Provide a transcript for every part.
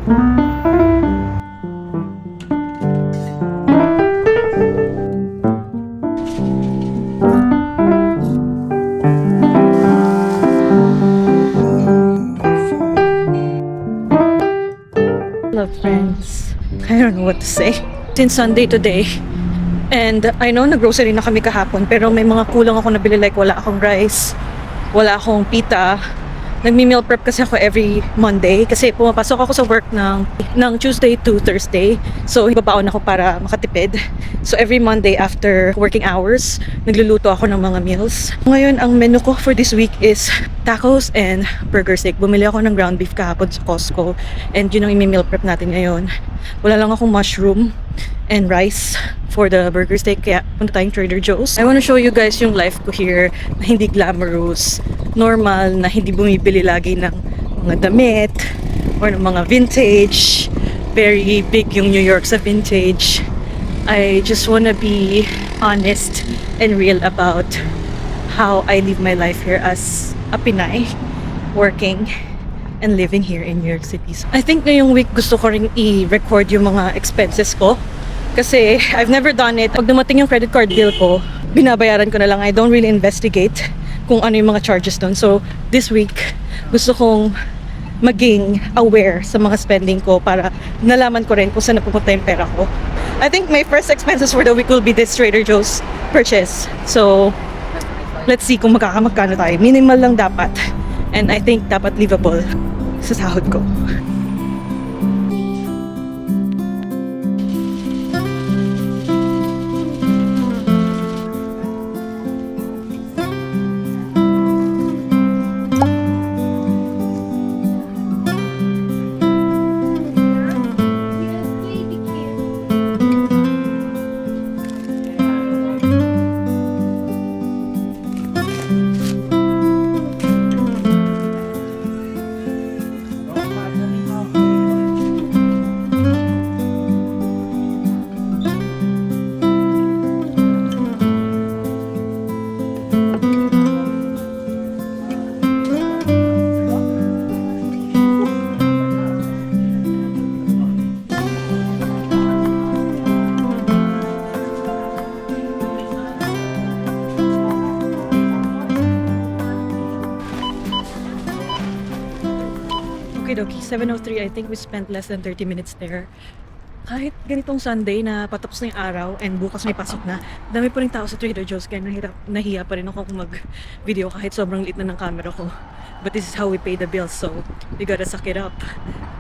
Love friends. I don't know what to say. Since Sunday today, and I know nag-grocery na kami kahapon, pero may mga kulang ako nabili, like wala akong rice, wala akong pita. Nagmi-meal prep kasi ako every Monday kasi pumapasok ako sa work ng Tuesday to Thursday. So, ibabaon ako para makatipid. So, every Monday after working hours, nagluluto ako ng mga meals. Ngayon, ang menu ko for this week is tacos and burger steak. Bumili ako ng ground beef kahapon sa Costco and yun ang imi-meal prep natin ngayon. Wala lang akong mushroom and rice for the burger steak, kaya punta tayong Trader Joe's. I want to show you guys yung life ko here na hindi glamorous, normal, na hindi bumibili lagi ng mga damit or ng mga vintage. Very big yung New York sa vintage. I just want to be honest and real about how I live my life here as a Pinay working and living here in New York City. I think ngayong week gusto ko rin i-record yung mga expenses ko kasi I've never done it. Pag dumating yung credit card bill ko, binabayaran ko na lang. I don't really investigate kung ano yung mga charges doon. So this week, gusto kong maging aware sa mga spending ko para nalaman ko rin kung saan napupunta yung pera ko. I think my first expenses for the week will be this Trader Joe's purchase. So let's see kung magkano tayo. Minimal lang dapat. And I think dapat livable sa sahod ko. Okay, 7:03. I think we spent less than 30 minutes there. Kahit ganitong Sunday na patapos na yung araw and bukas may pasok na, dami pa rin tao sa Trader Joe's kaya nahiya pa rin ako kung mag-video kahit sobrang liit na ng camera ko. But this is how we pay the bills, so we gotta suck it up.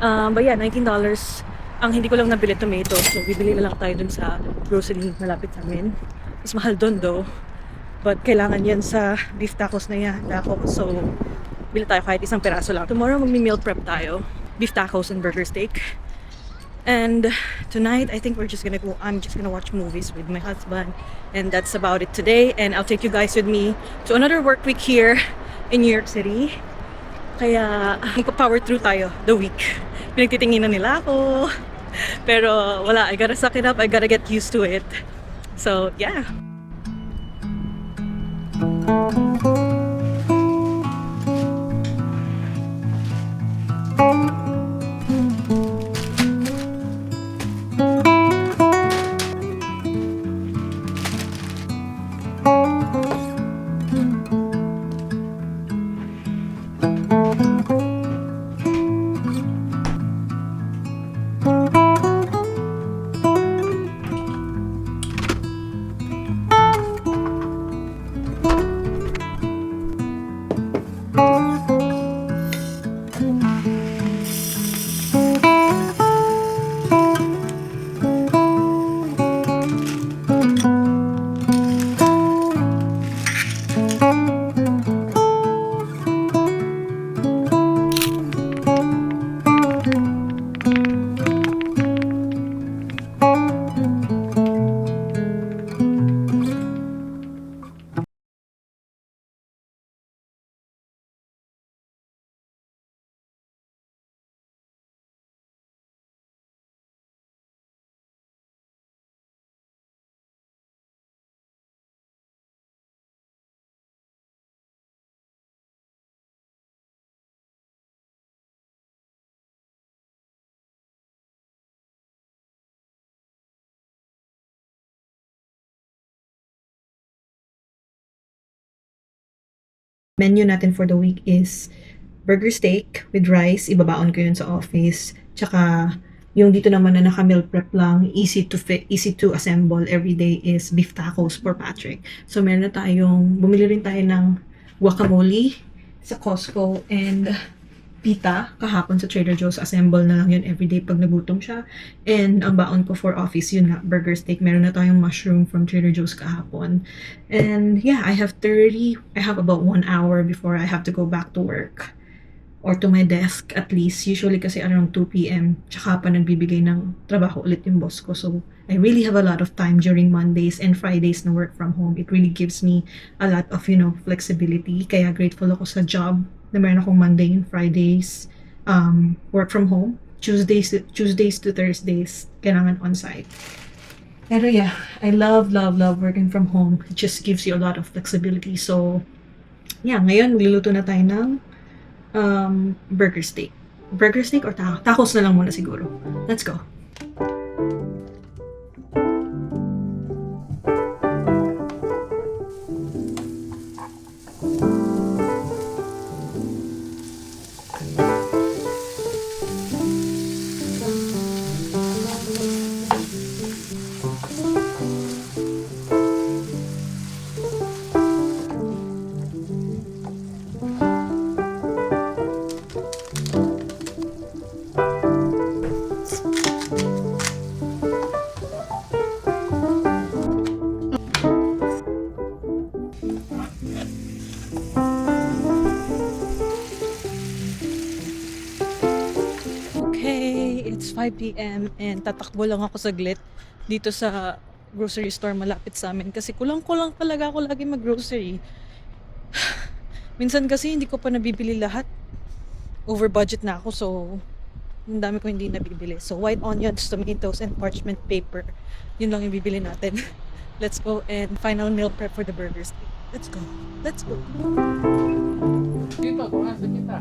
But yeah, $19. Ang hindi ko lang nabili tomato, so bibili na lang tayo dun sa grocery malapit sa amin. Mas mahal dun though. But kailangan yan sa beef tacos na yan, so bili tayo kahit isang peraso lang. Tomorrow magmi-meal prep tayo. Beef tacos and burger steak. And tonight, I think I'm just gonna watch movies with my husband. And that's about it today. And I'll take you guys with me to another work week here in New York City. Kaya magpa-power through tayo the week. Pinagtitinginan nila ako. Pero wala, I gotta suck it up. I gotta get used to it. So yeah. Menu natin for the week is burger steak with rice. Ibabaon ko yun sa office. Tsaka yung dito naman na naka-meal prep lang, easy to fit, easy to assemble every day is beef tacos for Patrick. So meron na tayong, bumili rin tayo ng guacamole sa Costco and pita kahapon sa Trader Joe's. Assemble na lang yun everyday pag nagutom siya. And ang baon ko for office, yun nga, burger steak. Meron na tayong mushroom from Trader Joe's kahapon. And yeah, I have about 1 hour before I have to go back to work. Or to my desk at least. Usually kasi around 2 p.m. Tsaka pa nagbibigay ng trabaho ulit yung boss ko. So, I really have a lot of time during Mondays and Fridays na work from home. It really gives me a lot of, flexibility. Kaya grateful ako sa job na meron akong Monday and Fridays work from home. Tuesdays to Thursdays, kailangan on-site. Pero yeah, I love working from home. It just gives you a lot of flexibility. So, yeah, ngayon magluluto na tayo ng burger steak. Burger steak or tacos na lang muna siguro. Let's go. It's 5 p.m. and tatakbo lang ako saglit dito sa grocery store malapit sa amin kasi kulang-kulang talaga ako lagi mag-grocery. Minsan kasi hindi ko pa nabibili lahat. Over budget na ako, so ang dami ko hindi nabibili. So white onions, tomatoes, and parchment paper. Yun lang yung bibili natin. Let's go and final meal prep for the burgers. Let's go. Let's go. Dito, kumasa kita.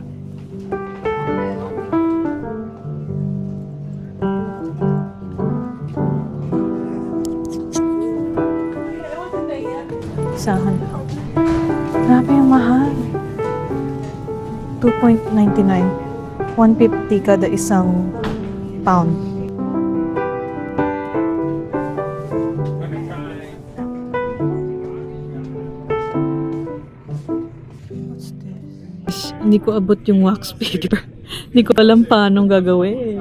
Isahan. Grabe yung mahal. 2.99. 150 kada isang pound. What's this? Hindi ko abot yung wax paper. Hindi ko alam paano gagawin.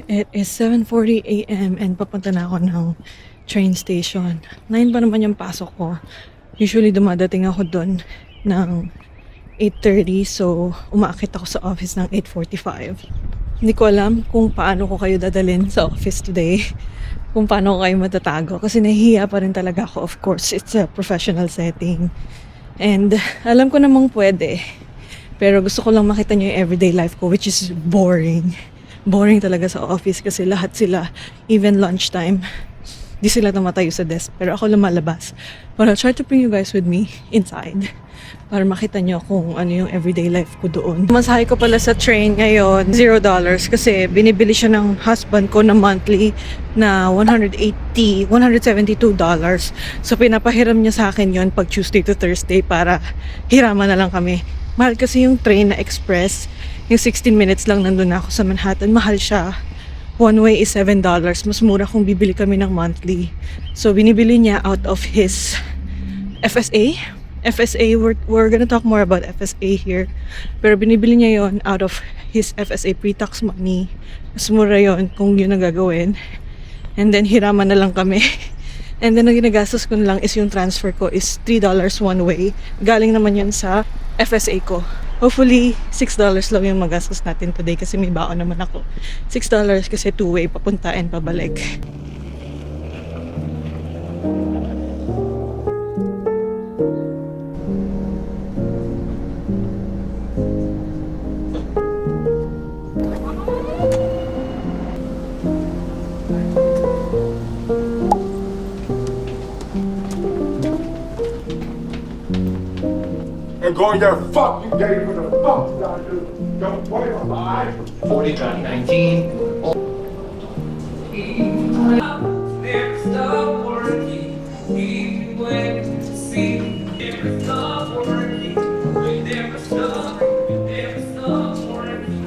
It is 7:40 a.m. and papunta na ako ng train station. 9 pa naman yung pasok ko. Usually dumadating ako doon ng 8:30, so umaakit ako sa office ng 8:45. Hindi ko alam kung paano ko kayo dadalhin sa office today. Kung paano ko kayo matatago. Kasi nahihiya pa rin talaga ako. Of course, it's a professional setting. And alam ko namang pwede. Pero gusto ko lang makita nyo yung everyday life ko, which is boring. Boring talaga sa office kasi lahat sila, even lunchtime, di sila tumatayo sa desk. Pero ako lumalabas. But I'll try to bring you guys with me inside para makita nyo kung ano yung everyday life ko doon. Masahe ko pala sa train ngayon, $0 kasi binibili siya ng husband ko na monthly na $172. So pinapahiram niya sa akin yon pag Tuesday to Thursday para hiraman na lang kami. Mahal kasi yung train na express. Yung 16 minutes lang nandun ako sa Manhattan. Mahal siya. One way is $7. Mas mura kung bibili kami ng monthly. So, binibili niya out of his FSA. FSA, we're gonna talk more about FSA here. Pero binibili niya yon out of his FSA pre-tax money. Mas mura yon kung yun ang gagawin. And then, hiraman na lang kami. And then, ang ginagastos ko na lang is yung transfer ko is $3 one way. Galing naman yun sa FSA ko. Hopefully, $6 lang yung magastos natin today kasi may baon naman ako. $6 kasi two-way, papunta and pabalik. And go in there, fuck you, Dave, what the fuck you gotta do? 40.19. Never stop working, even when you see. Never stop working, we never stop working,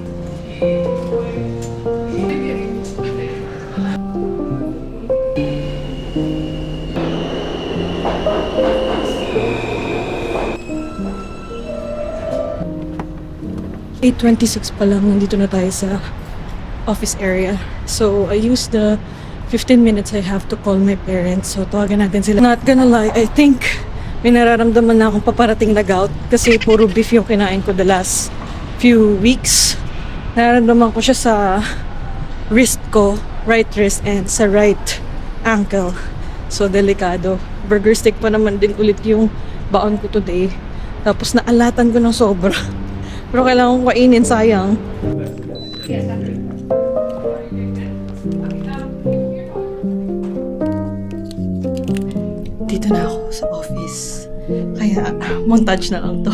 even when. 8:26 pa lang, nandito na tayo sa office area. So, I used the 15 minutes I have to call my parents. So, tawagan natin sila. Not gonna lie, I think may nararamdaman na akong paparating na gout kasi puro beef yung kinain ko the last few weeks. Nararamdaman ko siya sa wrist ko, right wrist, and sa right ankle. So, delikado. Burger steak pa naman din ulit yung baon ko today. Tapos, naalatan ko ng sobra. Pero kailangan kong kainin, sayang. Dito na ako sa office. Kaya, montage na lang to.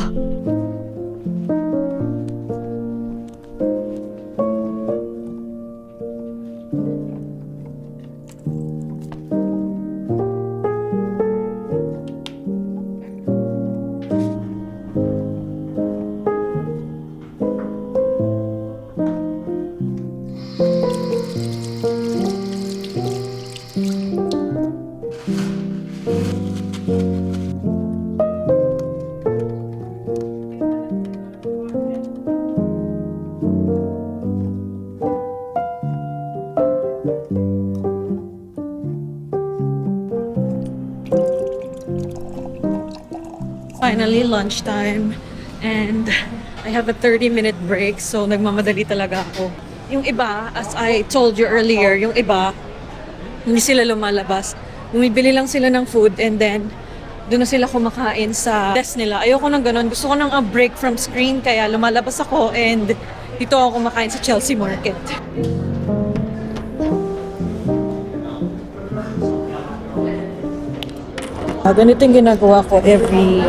Finally, lunchtime. And I have a 30-minute break. So, nagmamadali talaga ako. Yung iba, as I told you earlier, yung iba, hindi sila lumalabas. Bumibili lang sila ng food and then doon na sila kumakain sa desk nila. Ayoko nang ganun. Gusto ko nang a break from screen kaya lumalabas ako and dito ako kumakain sa Chelsea Market. Ganito yung ginagawa ko every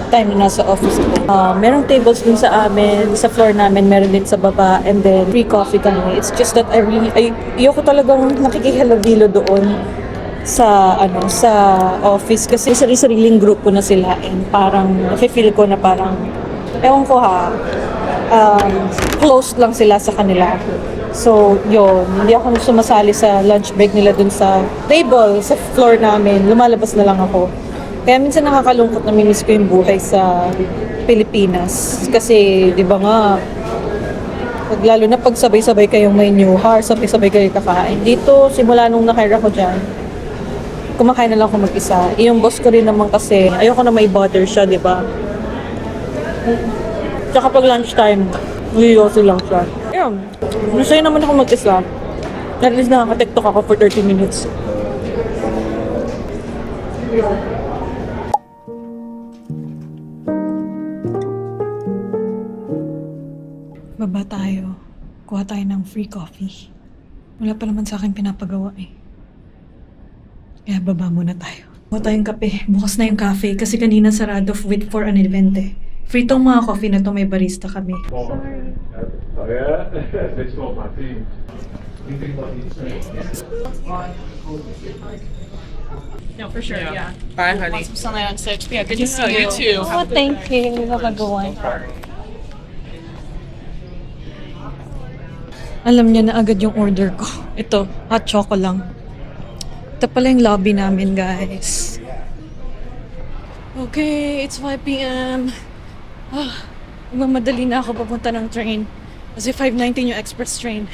time na nasa office ko. Merong tables din sa amin, sa floor namin, meron din sa baba, and then free coffee kami. It's just that ayoko talagang nakikihalabilo doon sa office kasi sarili-sariling grupo na sila and parang nafe-feel ko na parang ewan ko closed lang sila sa kanila. So, yun, hindi ako sumasali sa lunch break nila dun sa table, sa floor namin. Lumalabas na lang ako. Kaya minsan nakakalungkot, namimiss ko yung buhay sa Pilipinas. Kasi, di ba nga, lalo na pag sabay-sabay kayong may new house, sabay-sabay kayo kakain. Dito, simula nung nakahire ako dyan, kumakain na lang ako mag-isa. Yung boss ko rin naman kasi, ayoko na may bother siya, di ba? Tsaka pag lunchtime, uyosi lang siya. Ayun, masaya naman ako mag-isa. At least nakaka-tiktok ako for 30 minutes. Baba tayo. Kuha tayo ng free coffee. Wala pa naman sa akin pinapagawa eh. Kaya baba muna tayo. Kuha tayong kape. Bukas na yung cafe kasi kanina sarado with for an event eh. Free tong mga coffee na to, may barista kami. Sorry. Oh yeah? They stole my team. No, for sure, yeah. Bye, honey. Something on 6. Yeah, good to see you too. Oh, thank you. Have a good one. Alam niya na agad yung order ko. Ito, hot choco lang. Ito pala yung lobby namin, guys. Okay, it's 5 p.m. Magmamadali na ako papunta ng train. Kasi 5:19 yung express train.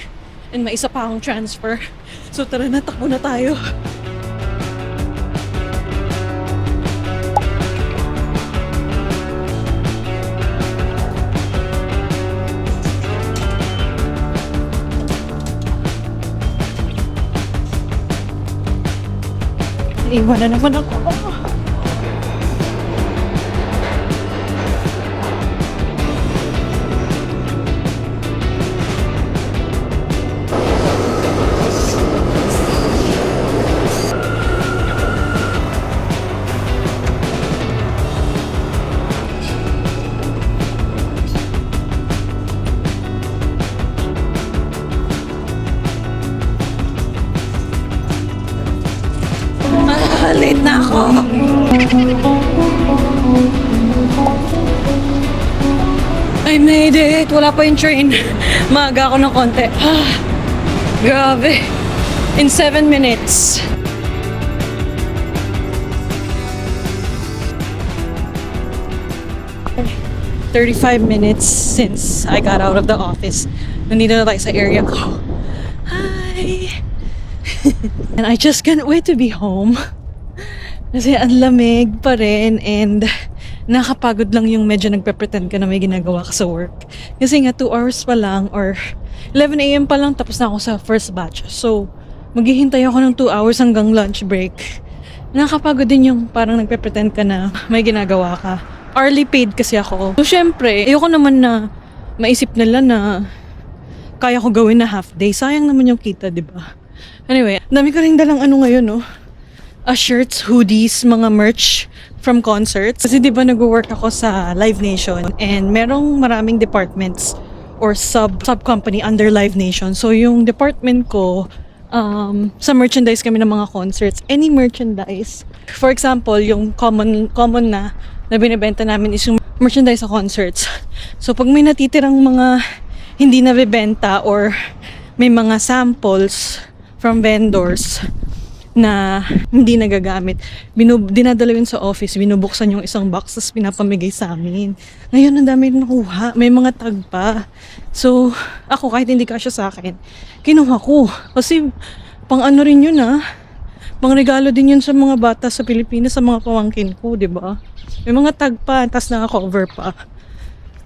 And may isa pa akong transfer. So tara na, takbo na tayo. Iwan na naman ako. Late na ako. I made it. Wala pa yung train. Maaga ako ng konti. Grabe. In 7 minutes. Okay. 35 minutes since I got out of the office. Nandito na tayo sa area ko. Hi! And I just can't wait to be home. Kasi ang lamig pa rin and nakapagod lang yung medyo nagpe-pretend ka na may ginagawa ka sa work. Kasi nga 2 hours pa lang or 11 a.m. pa lang tapos na ako sa first batch. So, maghihintay ako ng 2 hours hanggang lunch break. Nakakapagod din yung parang nagpe-pretend ka na may ginagawa ka. Hourly paid kasi ako. So, syempre, ayoko naman na maisip nila na kaya ko gawin na half day. Sayang naman yung kita, di ba? Anyway, dami ko rin dalang ano ngayon, no? Shirts, hoodies, mga merch from concerts. Kasi di ba nag-work ako sa Live Nation and merong maraming departments or sub-company under Live Nation. So, yung department ko, sa merchandise kami ng mga concerts. Any merchandise. For example, yung common na binibenta namin is yung merchandise sa concerts. So, pag may natitirang mga hindi nabibenta or may mga samples from vendors na hindi nagagamit, dinadala yun sa office, binubuksan yung isang box, tapos pinapamigay sa amin. Ngayon, ang dami rin nakuha. May mga tag pa. So, ako, kahit hindi kasya sa akin, kinuha ko. Kasi, pang ano rin yun pang regalo din yun sa mga bata sa Pilipinas, sa mga pamangkin ko, di ba? May mga tag pa, tapos naka-cover pa.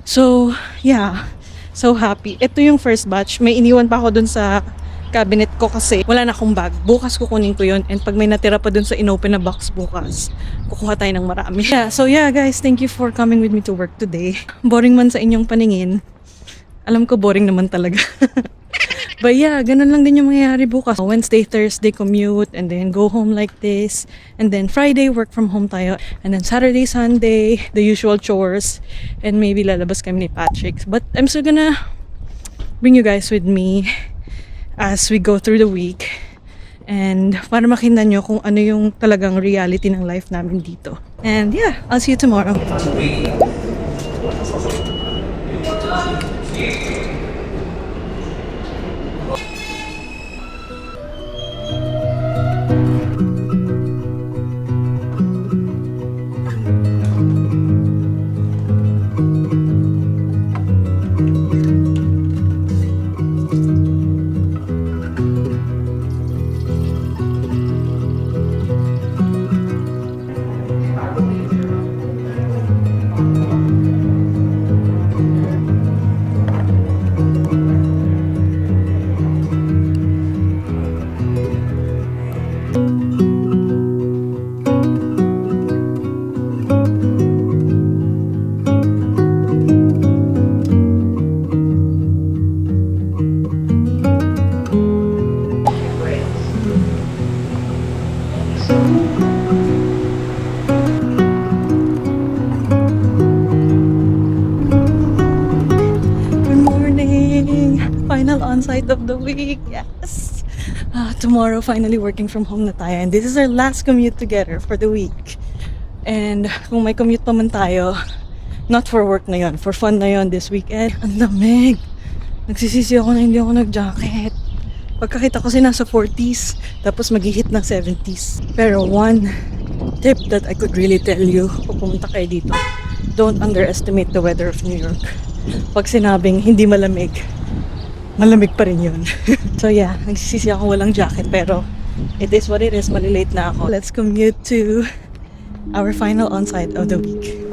So, yeah. So happy. Ito yung first batch. May iniwan pa ako dun sa cabinet ko kasi wala na akong bag. Bukas kukunin ko yun. And pag may natira pa dun sa inopen na box bukas, kukuha tayo ng marami. Yeah, so yeah guys, thank you for coming with me to work today. Boring man sa inyong paningin. Alam ko boring naman talaga. But yeah, ganun lang din yung mangyayari bukas. Wednesday, Thursday commute and then go home like this. And then Friday work from home tayo. And then Saturday, Sunday, the usual chores. And maybe lalabas kami ni Patrick. But I'm still gonna bring you guys with me as we go through the week. And para makita nyo kung ano yung talagang reality ng life namin dito. And yeah, I'll see you tomorrow. Final on-site of the week. Yes. Tomorrow, finally working from home na tayo. And this is our last commute together for the week. And kung may commute pa man tayo, not for work na yon, for fun na yon this weekend. Ang lamig. Nagsisisi ako na hindi ako nag-jacket. Pagkakita ko nasa 40s, tapos mag-hit ng 70s. Pero one tip that I could really tell you, kung pumunta kayo dito, don't underestimate the weather of New York. Pag sinabing hindi malamig, malamig pa rin yun. So yeah, nagsisisi ako walang jacket, pero it is what it is, malilate na ako. Let's commute to our final on-site of the week.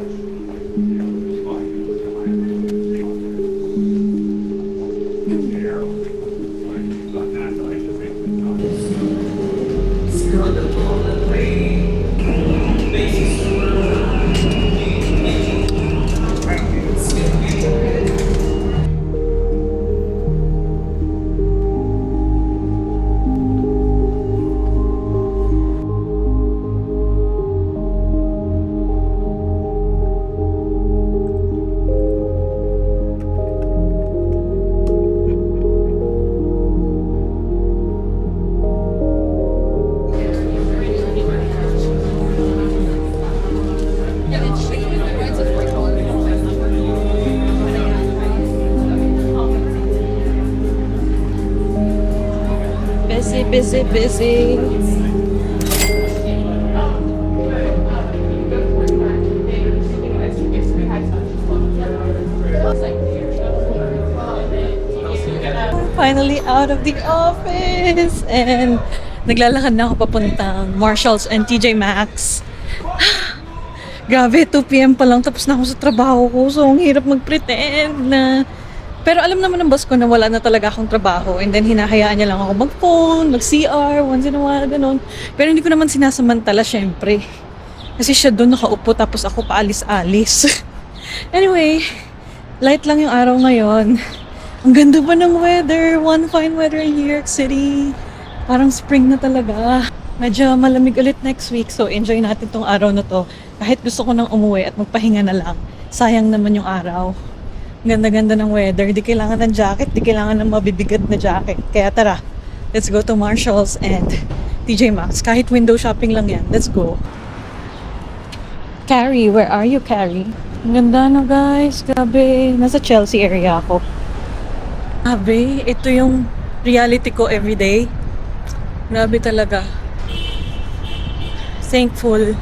busy, busy. Finally out of the office and naglalakad na ako papuntang Marshalls and TJ Maxx. Grabe, 2 p.m. pa lang tapos na ako sa trabaho ko. So, ang hirap mag-pretend na... Pero alam naman ng boss ko na wala na talaga akong trabaho. And then, hinahayaan niya lang ako mag-phone, mag-CR, once in a while, ganun. Pero hindi ko naman sinasamantala, syempre. Kasi siya doon nakaupo tapos ako paalis-alis. Anyway, light lang yung araw ngayon. Ang ganda pa ng weather. One fine weather in New York City. Parang spring na talaga. Medyo malamig ulit next week. So, enjoy natin tong araw na to. Kahit gusto ko nang umuwi at magpahinga na lang. Sayang naman yung araw. Ganda-ganda ng weather. Di kailangan ng jacket. Di kailangan ng mabibigat na jacket. Kaya tara, let's go to Marshalls and TJ Maxx. Kahit window shopping lang yan. Let's go. Carrie, where are you, Carrie? Ang ganda na guys. Grabe. Nasa Chelsea area ako. Grabe. Ito yung reality ko everyday. Grabe talaga. Thankful